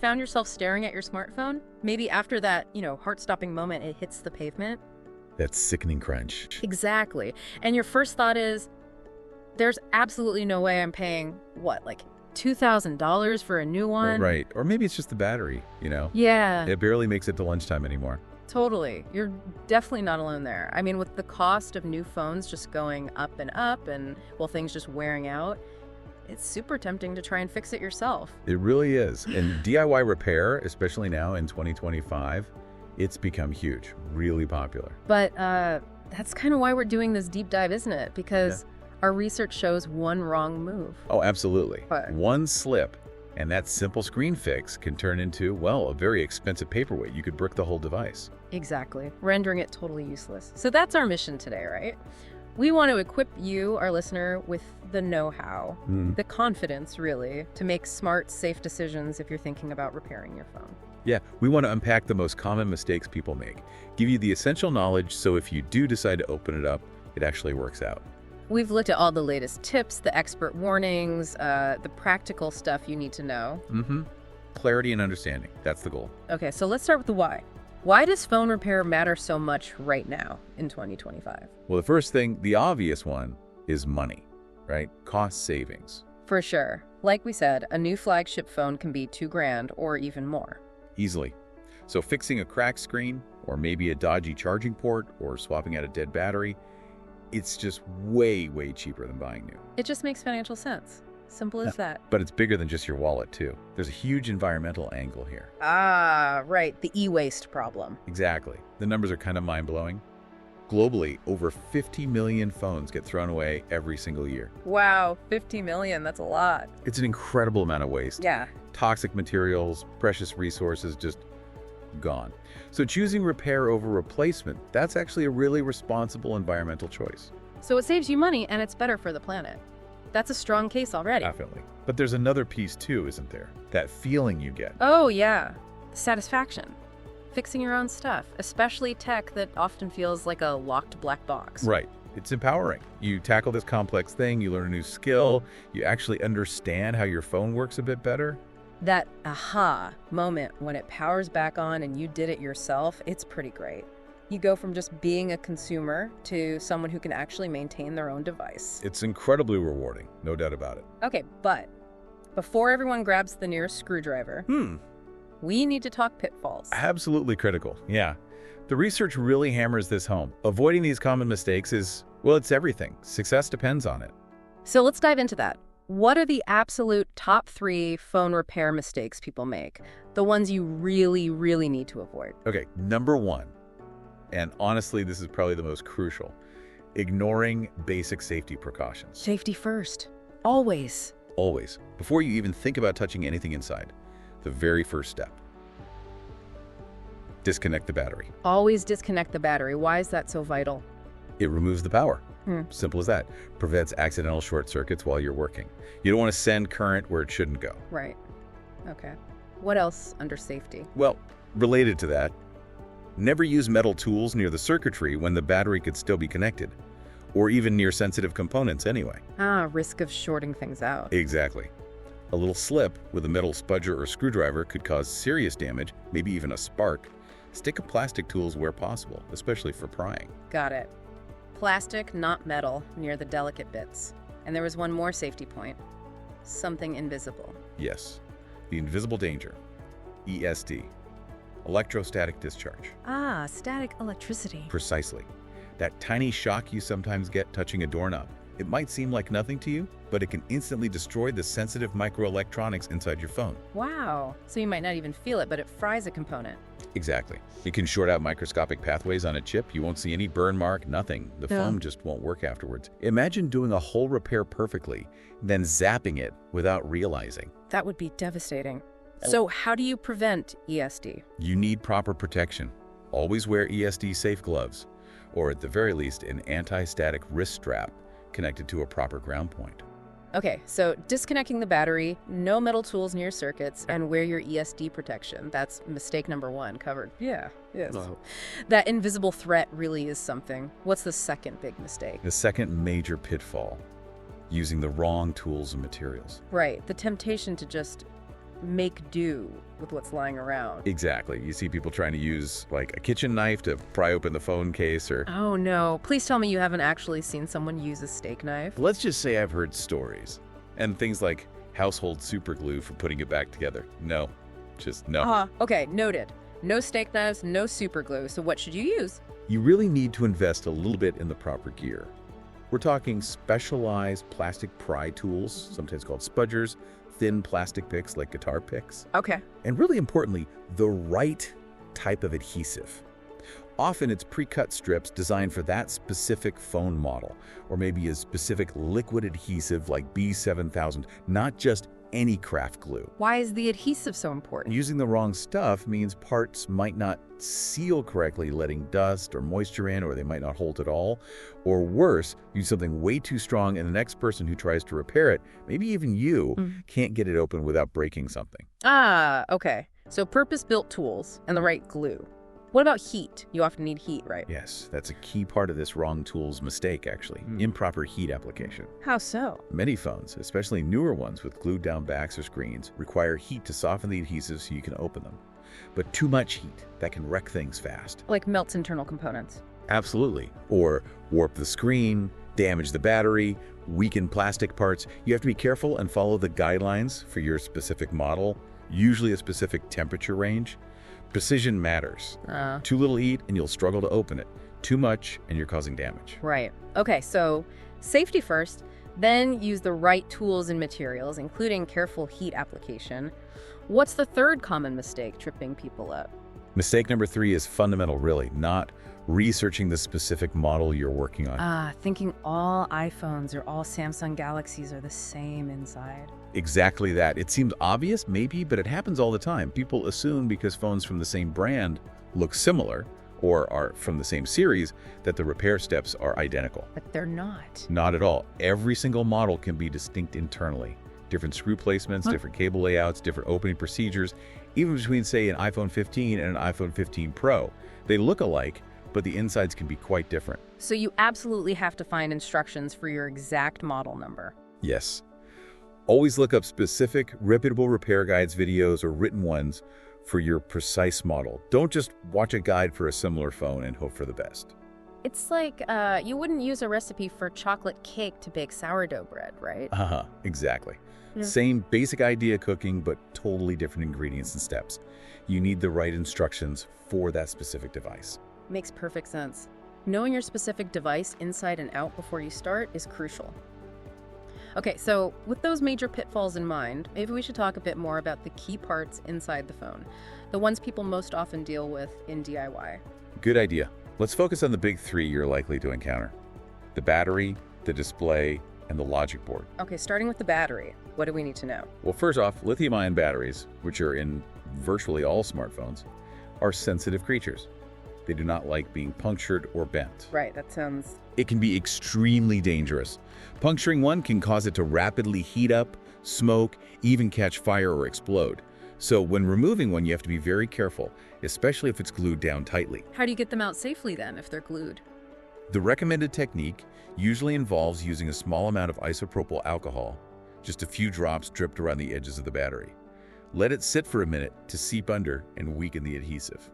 found yourself staring at your smartphone? Maybe after that, heart-stopping moment, it hits the pavement? That sickening crunch. Exactly. And your first thought is, there's absolutely no way I'm paying, like $2,000 for a new one? Right. Or maybe it's just the battery, Yeah. It barely makes it to lunchtime anymore. Totally. You're definitely not alone there. I mean, with the cost of new phones just going up and, things just wearing out, it's super tempting to try and fix it yourself. It really is. And DIY repair, especially now in 2025, it's become huge, really popular. But that's kind of why we're doing this deep dive, isn't it? Because our research shows one wrong move. Oh, absolutely. But one slip, and that simple screen fix can turn into, a very expensive paperweight. You could brick the whole device. Exactly, rendering it totally useless. So that's our mission today, right? We want to equip you, our listener, with the know-how, the confidence, really, to make smart, safe decisions if you're thinking about repairing your phone. Yeah, we want to unpack the most common mistakes people make, give you the essential knowledge so if you do decide to open it up, it actually works out. We've looked at all the latest tips, the expert warnings, the practical stuff you need to know. Clarity and understanding, that's the goal. Okay, so let's start with the why. Why does phone repair matter so much right now in 2025? Well, the first thing, the obvious one, is money, right? Cost savings. For sure. Like we said, a new flagship phone can be $2,000 or even more. Easily. So fixing a cracked screen, or maybe a dodgy charging port, or swapping out a dead battery, it's just way, way cheaper than buying new. It just makes financial sense. Simple as that. But it's bigger than just your wallet, too. There's a huge environmental angle here. Ah, right. The e-waste problem. Exactly. The numbers are kind of mind-blowing. Globally, over 50 million phones get thrown away every single year. Wow, 50 million. That's a lot. It's an incredible amount of waste. Yeah. Toxic materials, precious resources just gone. So choosing repair over replacement, that's actually a really responsible environmental choice. So it saves you money and it's better for the planet. That's a strong case already. Definitely. But there's another piece too, isn't there? That feeling you get. Oh, yeah. Satisfaction. Fixing your own stuff, especially tech that often feels like a locked black box. Right. It's empowering. You tackle this complex thing, you learn a new skill, you actually understand how your phone works a bit better. That aha moment when it powers back on and you did it yourself, it's pretty great. You go from just being a consumer to someone who can actually maintain their own device. It's incredibly rewarding, no doubt about it. Okay, but before everyone grabs the nearest screwdriver, we need to talk pitfalls. Absolutely critical, yeah. The research really hammers this home. Avoiding these common mistakes is, it's everything. Success depends on it. So let's dive into that. What are the absolute top 3 phone repair mistakes people make? The ones you really, really need to avoid. Okay, number 1. And honestly, this is probably the most crucial. Ignoring basic safety precautions. Safety first. Always. Always. Before you even think about touching anything inside, the very first step. Disconnect the battery. Always disconnect the battery. Why is that so vital? It removes the power. Simple as that. Prevents accidental short circuits while you're working. You don't want to send current where it shouldn't go. Right. Okay. What else under safety? Well, related to that, never use metal tools near the circuitry when the battery could still be connected, or even near sensitive components anyway. Risk of shorting things out. Exactly. A little slip with a metal spudger or screwdriver could cause serious damage, maybe even a spark. Stick of plastic tools where possible, especially for prying. Got it. Plastic, not metal, near the delicate bits. And there was one more safety point. Something invisible. Yes. The invisible danger. ESD. Electrostatic discharge. Static electricity. Precisely. That tiny shock you sometimes get touching a doorknob. It might seem like nothing to you, but it can instantly destroy the sensitive microelectronics inside your phone. Wow. So you might not even feel it, but it fries a component. Exactly. It can short out microscopic pathways on a chip. You won't see any burn mark, nothing. The phone just won't work afterwards. Imagine doing a whole repair perfectly, then zapping it without realizing. That would be devastating. So how do you prevent ESD? You need proper protection. Always wear ESD-safe gloves, or at the very least, an anti-static wrist strap connected to a proper ground point. Okay, so disconnecting the battery, no metal tools near circuits, and wear your ESD protection. That's mistake number 1 covered. Yeah, yes. Wow. That invisible threat really is something. What's the second big mistake? The second major pitfall, using the wrong tools and materials. Right, the temptation to just make do with what's lying around. Exactly. You see people trying to use like a kitchen knife to pry open the phone case or... Oh no, please tell me you haven't actually seen someone use a steak knife. Let's just say I've heard stories. And things like household super glue for putting it back together. No. Just no. Okay, noted. No steak knives, no super glue. So what should you use? You really need to invest a little bit in the proper gear. We're talking specialized plastic pry tools, sometimes called spudgers, thin plastic picks like guitar picks. Okay. And really importantly, the right type of adhesive. Often it's pre-cut strips designed for that specific phone model, or maybe a specific liquid adhesive like B7000, not just any craft glue. Why is the adhesive so important? Using the wrong stuff means parts might not seal correctly, letting dust or moisture in, or they might not hold at all. Or worse, use something way too strong and the next person who tries to repair it, maybe even you, can't get it open without breaking something. Okay. So purpose-built tools and the right glue. What about heat? You often need heat, right? Yes, that's a key part of this wrong tool's mistake, actually. Improper heat application. How so? Many phones, especially newer ones with glued down backs or screens, require heat to soften the adhesive so you can open them. But too much heat, that can wreck things fast. Like melts internal components. Absolutely. Or warp the screen, damage the battery, weaken plastic parts. You have to be careful and follow the guidelines for your specific model, usually a specific temperature range. Precision matters. Too little heat and you'll struggle to open it. Too much and you're causing damage. Right. Okay, so safety first, then use the right tools and materials, including careful heat application. What's the third common mistake tripping people up? Mistake number 3 is fundamental, really, not researching the specific model you're working on. Thinking all iPhones or all Samsung Galaxies are the same inside. Exactly that. It seems obvious, maybe, but it happens all the time. People assume because phones from the same brand look similar or are from the same series that the repair steps are identical. But they're not. Not at all. Every single model can be distinct internally. Different screw placements, different cable layouts, different opening procedures, even between, say, an iPhone 15 and an iPhone 15 Pro. They look alike, but the insides can be quite different. So you absolutely have to find instructions for your exact model number. Yes. Always look up specific, reputable repair guides, videos, or written ones for your precise model. Don't just watch a guide for a similar phone and hope for the best. It's like you wouldn't use a recipe for chocolate cake to bake sourdough bread, right? Exactly. Yeah. Same basic idea cooking, but totally different ingredients and steps. You need the right instructions for that specific device. Makes perfect sense. Knowing your specific device inside and out before you start is crucial. Okay, so with those major pitfalls in mind, maybe we should talk a bit more about the key parts inside the phone, the ones people most often deal with in DIY. Good idea. Let's focus on the big 3 you're likely to encounter: the battery, the display, and the logic board. Okay, starting with the battery, what do we need to know? Well, first off, lithium-ion batteries, which are in virtually all smartphones, are sensitive creatures. They do not like being punctured or bent. Right, that sounds... It can be extremely dangerous. Puncturing one can cause it to rapidly heat up, smoke, even catch fire or explode. So when removing one, you have to be very careful, especially if it's glued down tightly. How do you get them out safely then if they're glued? The recommended technique usually involves using a small amount of isopropyl alcohol, just a few drops dripped around the edges of the battery. Let it sit for a minute to seep under and weaken the adhesive.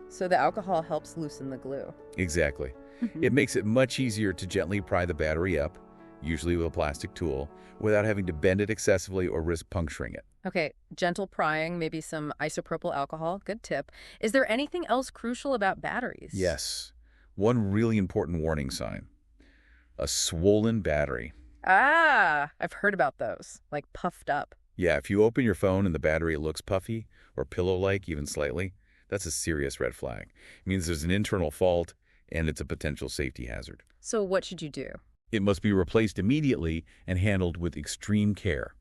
So the alcohol helps loosen the glue. Exactly. It makes it much easier to gently pry the battery up, usually with a plastic tool, without having to bend it excessively or risk puncturing it. Okay, gentle prying, maybe some isopropyl alcohol, good tip. Is there anything else crucial about batteries? Yes. One really important warning sign: a swollen battery. I've heard about those, like puffed up. Yeah, if you open your phone and the battery looks puffy or pillow-like even slightly, that's a serious red flag. It means there's an internal fault and it's a potential safety hazard. So what should you do? It must be replaced immediately and handled with extreme care.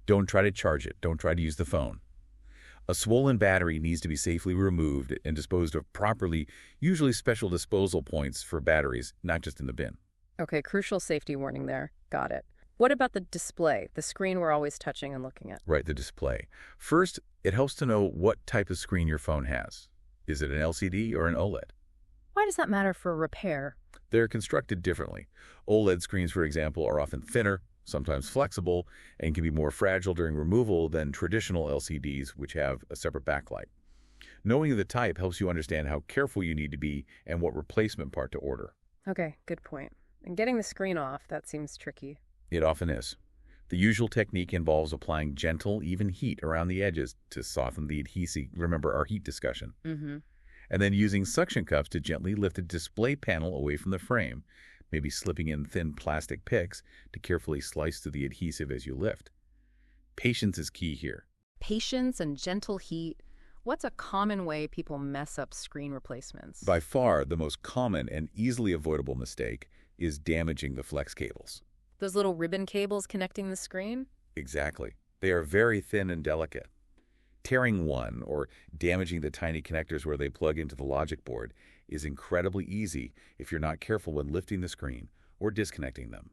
Don't try to charge it. Don't try to use the phone. A swollen battery needs to be safely removed and disposed of properly, usually special disposal points for batteries, not just in the bin. Okay, crucial safety warning there. Got it. What about the display, the screen we're always touching and looking at? Right, the display. First, it helps to know what type of screen your phone has. Is it an LCD or an OLED? Why does that matter for repair? They're constructed differently. OLED screens, for example, are often thinner, sometimes flexible, and can be more fragile during removal than traditional LCDs, which have a separate backlight. Knowing the type helps you understand how careful you need to be and what replacement part to order. Okay, good point. And getting the screen off, that seems tricky. It often is. The usual technique involves applying gentle, even heat around the edges to soften the adhesive. Remember our heat discussion. Mm-hmm. And then using suction cups to gently lift the display panel away from the frame, maybe slipping in thin plastic picks to carefully slice through the adhesive as you lift. Patience is key here. Patience and gentle heat. What's a common way people mess up screen replacements? By far, the most common and easily avoidable mistake is damaging the flex cables. Those little ribbon cables connecting the screen? Exactly. They are very thin and delicate. Tearing one or damaging the tiny connectors where they plug into the logic board is incredibly easy if you're not careful when lifting the screen or disconnecting them.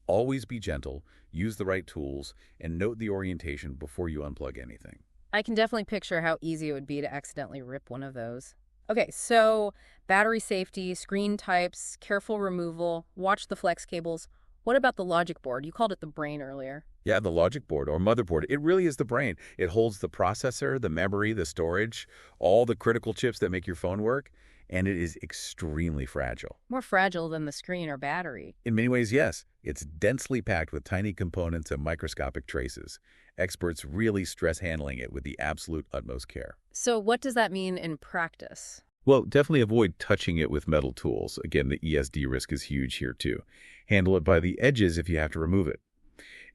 Always be gentle, use the right tools, and note the orientation before you unplug anything. I can definitely picture how easy it would be to accidentally rip one of those. Okay, so battery safety, screen types, careful removal, watch the flex cables. What about the logic board? You called it the brain earlier. Yeah, the logic board or motherboard, it really is the brain. It holds the processor, the memory, the storage, all the critical chips that make your phone work, and it is extremely fragile. More fragile than the screen or battery. In many ways, yes. It's densely packed with tiny components and microscopic traces. Experts really stress handling it with the absolute utmost care. So what does that mean in practice? Well, definitely avoid touching it with metal tools. Again, the ESD risk is huge here too. Handle it by the edges if you have to remove it.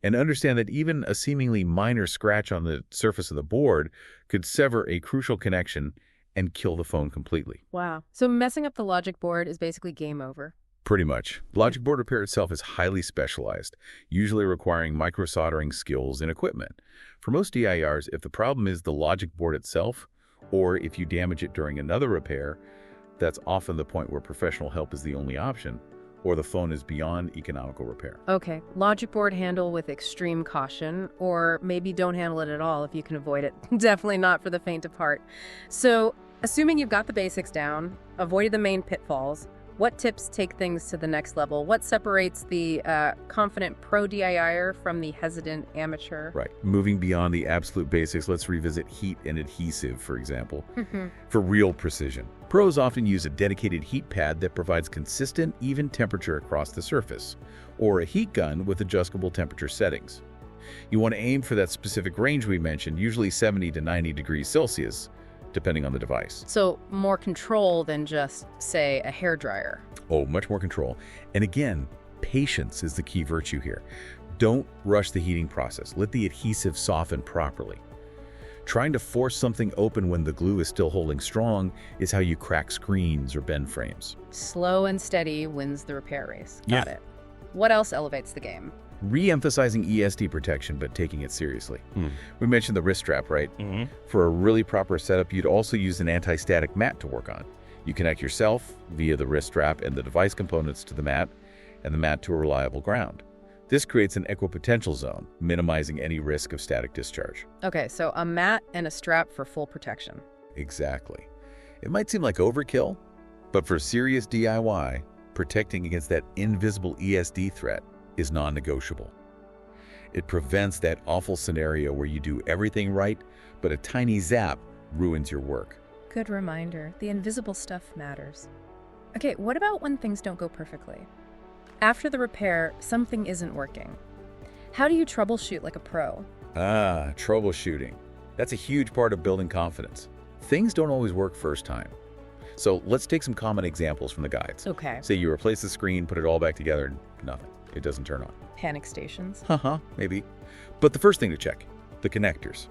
And understand that even a seemingly minor scratch on the surface of the board could sever a crucial connection and kill the phone completely. Wow. So messing up the logic board is basically game over. Pretty much. Logic board repair itself is highly specialized, usually requiring micro-soldering skills and equipment. For most DIRs, if the problem is the logic board itself, or if you damage it during another repair, that's often the point where professional help is the only option, or the phone is beyond economical repair. Okay, logic board handle with extreme caution, or maybe don't handle it at all if you can avoid it. Definitely not for the faint of heart. So, assuming you've got the basics down, avoided the main pitfalls, what tips take things to the next level? What separates the confident pro DIYer from the hesitant amateur? Right. Moving beyond the absolute basics, let's revisit heat and adhesive, for example, for real precision. Pros often use a dedicated heat pad that provides consistent, even temperature across the surface, or a heat gun with adjustable temperature settings. You want to aim for that specific range we mentioned, usually 70 to 90 degrees Celsius, depending on the device. So more control than just, say, a hairdryer. Oh, much more control. And again, patience is the key virtue here. Don't rush the heating process. Let the adhesive soften properly. Trying to force something open when the glue is still holding strong is how you crack screens or bend frames. Slow and steady wins the repair race. Got it. What else elevates the game? Re-emphasizing ESD protection, but taking it seriously. We mentioned the wrist strap, right? For a really proper setup, you'd also use an anti-static mat to work on. You connect yourself via the wrist strap and the device components to the mat, and the mat to a reliable ground. This creates an equipotential zone, minimizing any risk of static discharge. Okay, so a mat and a strap for full protection. Exactly. It might seem like overkill, but for serious DIY, protecting against that invisible ESD threat is non-negotiable. It prevents that awful scenario where you do everything right, but a tiny zap ruins your work. Good reminder. The invisible stuff matters. Okay, what about when things don't go perfectly? After the repair, something isn't working. How do you troubleshoot like a pro? Troubleshooting. That's a huge part of building confidence. Things don't always work first time. So let's take some common examples from the guides. Okay. Say you replace the screen, put it all back together, and nothing. It doesn't turn on. Panic stations. Maybe. But the first thing to check, the connectors.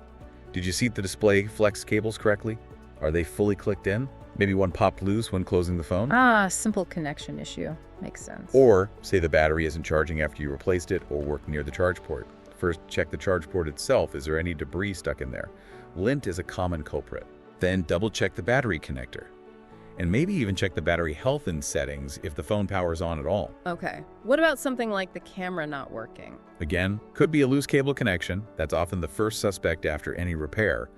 Did you seat the display flex cables correctly? Are they fully clicked in? Maybe one popped loose when closing the phone? Simple connection issue. Makes sense. Or say the battery isn't charging after you replaced it or worked near the charge port. First, check the charge port itself. Is there any debris stuck in there? Lint is a common culprit. Then double check the battery connector. And maybe even check the battery health and settings if the phone power's on at all. Okay. What about something like the camera not working? Again, could be a loose cable connection. That's often the first suspect after any repair.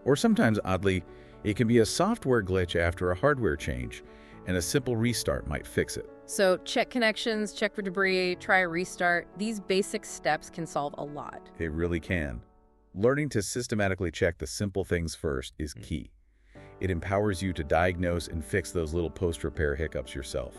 Or sometimes, oddly, it can be a software glitch after a hardware change. and a simple restart might fix it. So check connections, check for debris, try a restart. These basic steps can solve a lot. They really can. Learning to systematically check the simple things first is key. It empowers you to diagnose and fix those little post-repair hiccups yourself.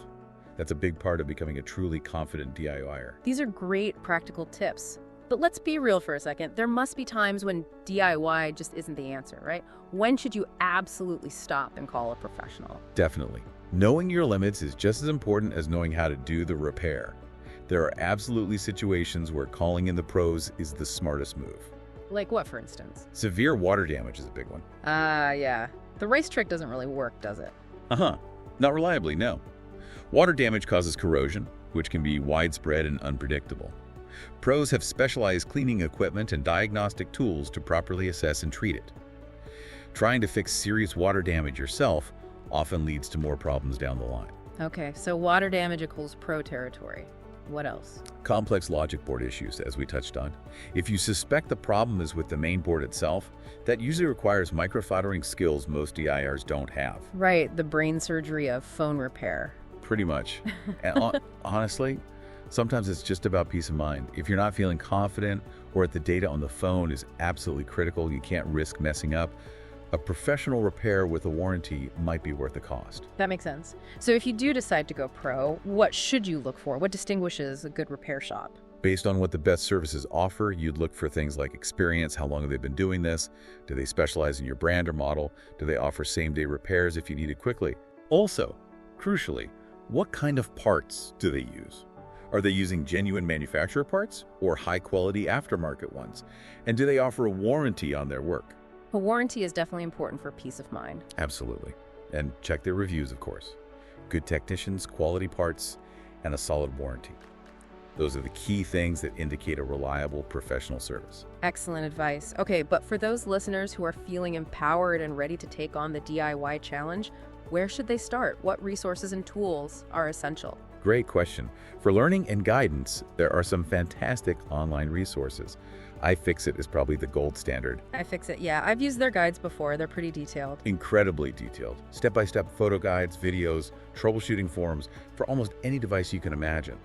That's a big part of becoming a truly confident DIYer. These are great practical tips. But let's be real for a second. There must be times when DIY just isn't the answer, right? When should you absolutely stop and call a professional? Definitely. Knowing your limits is just as important as knowing how to do the repair. There are absolutely situations where calling in the pros is the smartest move. Like what, for instance? Severe water damage is a big one. Yeah. The race trick doesn't really work, does it? Not reliably, no. Water damage causes corrosion, which can be widespread and unpredictable. Pros have specialized cleaning equipment and diagnostic tools to properly assess and treat it. Trying to fix serious water damage yourself often leads to more problems down the line. Okay, so water damage equals pro territory. What else? Complex logic board issues, as we touched on. If you suspect the problem is with the main board itself, that usually requires microsoldering skills most DIYers don't have. Right, the brain surgery of phone repair. Pretty much. And honestly, sometimes it's just about peace of mind. If you're not feeling confident or if the data on the phone is absolutely critical, you can't risk messing up, a professional repair with a warranty might be worth the cost. That makes sense. So if you do decide to go pro, what should you look for? What distinguishes a good repair shop? Based on what the best services offer, you'd look for things like experience, how long have they been doing this, do they specialize in your brand or model, do they offer same-day repairs if you need it quickly. Also, crucially, what kind of parts do they use? Are they using genuine manufacturer parts or high-quality aftermarket ones? And do they offer a warranty on their work? A warranty is definitely important for peace of mind. Absolutely. And check their reviews, of course. Good technicians, quality parts, and a solid warranty. Those are the key things that indicate a reliable professional service. Excellent advice. Okay, but for those listeners who are feeling empowered and ready to take on the DIY challenge, where should they start? What resources and tools are essential? Great question. For learning and guidance, there are some fantastic online resources. iFixit is probably the gold standard. iFixit, yeah. I've used their guides before. They're pretty detailed. Incredibly detailed. Step-by-step photo guides, videos, troubleshooting forums for almost any device you can imagine.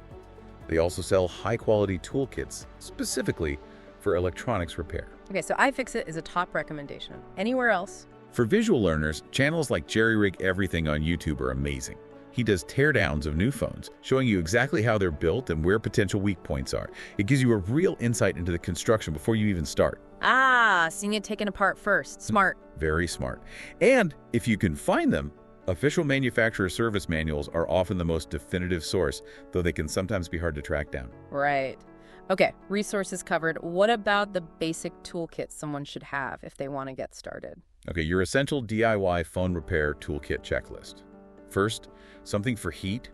They also sell high-quality toolkits specifically for electronics repair. Okay, so iFixit is a top recommendation. Anywhere else? For visual learners, channels like Jerry Rig Everything on YouTube are amazing. He does teardowns of new phones, showing you exactly how they're built and where potential weak points are. It gives you a real insight into the construction before you even start. Seeing it taken apart first. Smart. Very smart. And if you can find them, official manufacturer service manuals are often the most definitive source, though they can sometimes be hard to track down. Right. Okay, resources covered. What about the basic toolkit someone should have if they want to get started? Okay, your essential DIY phone repair toolkit checklist. First, something for heat,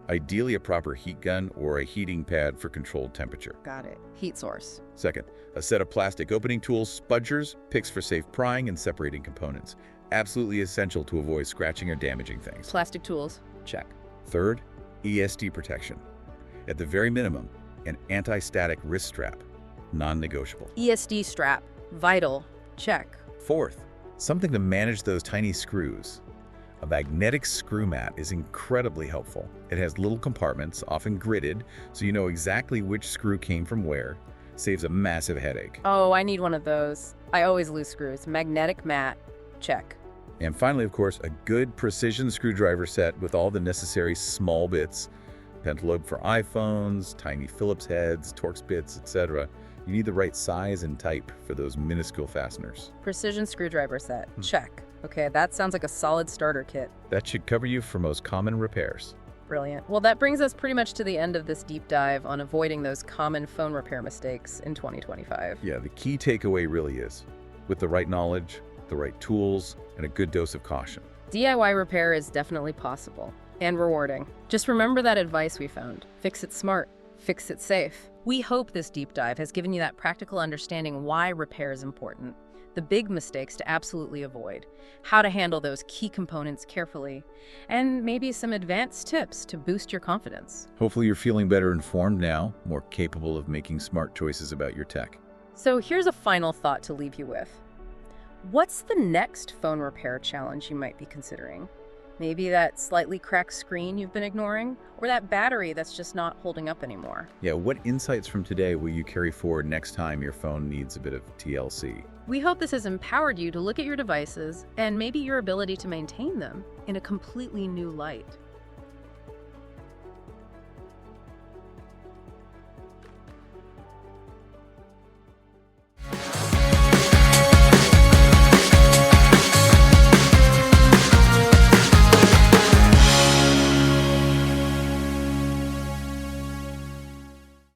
ideally a proper heat gun or a heating pad for controlled temperature. Got it. Heat source. Second, a set of plastic opening tools, spudgers, picks for safe prying and separating components. Absolutely essential to avoid scratching or damaging things. Plastic tools. Check. Third, ESD protection. At the very minimum, an anti-static wrist strap, non-negotiable. ESD strap. Vital. Check. Fourth, something to manage those tiny screws. A magnetic screw mat is incredibly helpful. It has little compartments, often gridded, so you know exactly which screw came from where. Saves a massive headache. Oh, I need one of those. I always lose screws. Magnetic mat. Check. And finally, of course, a good precision screwdriver set with all the necessary small bits. Pentalobe for iPhones, tiny Phillips heads, Torx bits, etc. You need the right size and type for those minuscule fasteners. Precision screwdriver set. Check. Okay, that sounds like a solid starter kit. That should cover you for most common repairs. Brilliant. Well, that brings us pretty much to the end of this deep dive on avoiding those common phone repair mistakes in 2025. Yeah, the key takeaway really is, with the right knowledge, the right tools, and a good dose of caution, DIY repair is definitely possible and rewarding. Just remember that advice we found. Fix it smart. Fix it safe. We hope this deep dive has given you that practical understanding why repair is important, the big mistakes to absolutely avoid, how to handle those key components carefully, and maybe some advanced tips to boost your confidence. Hopefully you're feeling better informed now, more capable of making smart choices about your tech. So here's a final thought to leave you with. What's the next phone repair challenge you might be considering? Maybe that slightly cracked screen you've been ignoring, or that battery that's just not holding up anymore. Yeah, what insights from today will you carry forward next time your phone needs a bit of TLC? We hope this has empowered you to look at your devices and maybe your ability to maintain them in a completely new light.